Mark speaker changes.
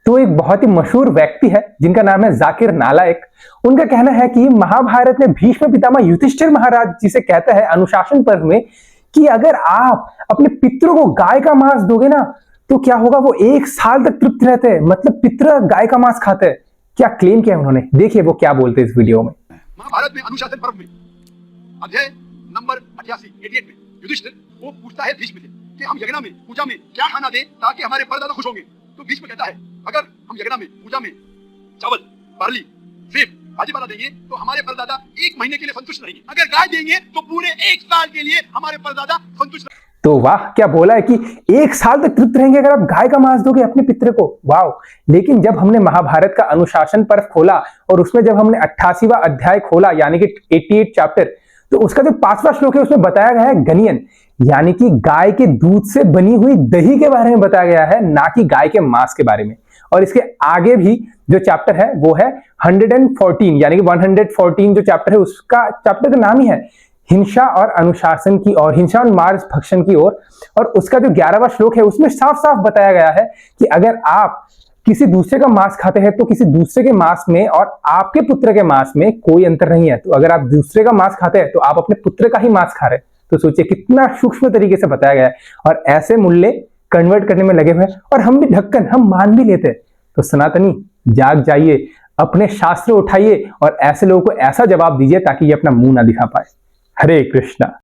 Speaker 1: तो एक बहुत ही मशहूर व्यक्ति है जिनका नाम है जाकिर नालायक। उनका कहना है कि महाभारत में भीष्म पितामह युधिष्ठिर महाराज जी से कहता है अनुशासन पर्व में कि अगर आप अपने पितरों को गाय का मांस दोगे ना तो क्या होगा, वो 1 साल तक तृप्त रहते हैं। मतलब पितर गाय का मांस खाते हैं। क्या क्लेम किया उन्होंने, देखिए वो क्या बोलते हैं इस वीडियो में।
Speaker 2: महाभारत में अनुशासन पर्व में अध्याय नंबर 88 में युधिष्ठिर वो पूछता है भीष्म से कि हम यज्ञ में पूजा में क्या खाना दें ताकि हमारे परदादा खुश होंगे। तो भीष्म कहता है अगर हम यज्ञ में पूजा में चावल, बार्ली, सेब, भाजीपाला देंगे तो हमारे परदादा 1 महीने के लिए संतुष्ट रहेंगे। अगर गाय देंगे तो पूरे 1 साल के लिए हमारे परदादा संतुष्ट।
Speaker 1: तो वाह, क्या बोला है कि 1 साल तक तृप्त रहेंगे अगर आप गाय का मांस दोगे अपने पितर को। वाह। लेकिन जब हमने महाभारत का अनुशासन पर्व खोला और उसमें जब हमने 88वां अध्याय खोला यानी कि 88 चैप्टर, तो उसका जो 5वां श्लोक है उसमें बताया गया है गनियन, यानी कि गाय के दूध से बनी हुई दही के बारे में बताया गया है, ना कि गाय के मांस के बारे में। और इसके आगे भी जो चैप्टर है वो है 114 यानी कि 114 जो चैप्टर है उसका चैप्टर का नाम ही है हिंसा और अनुशासन की ओर, हिंसा और मांस भक्षण की ओर। और उसका जो 11वां श्लोक है उसमें साफ साफ बताया गया है कि अगर आप किसी दूसरे का मांस खाते हैं तो किसी दूसरे के मांस में और आपके पुत्र के मांस में कोई अंतर नहीं है। तो अगर आप दूसरे का मांस खाते हैं तो आप अपने पुत्र का ही मांस खा रहे हैं। तो सोचिए कितना सूक्ष्म तरीके से बताया गया है। और ऐसे मूल्य कन्वर्ट करने में लगे हुए हैं और हम भी ढक्कन हम मान भी लेते हैं। तो सनातनी जाग जाइए, अपने शास्त्र उठाइए और ऐसे लोगों को ऐसा जवाब दीजिए ताकि ये अपना मुंह ना दिखा पाए। हरे कृष्णा।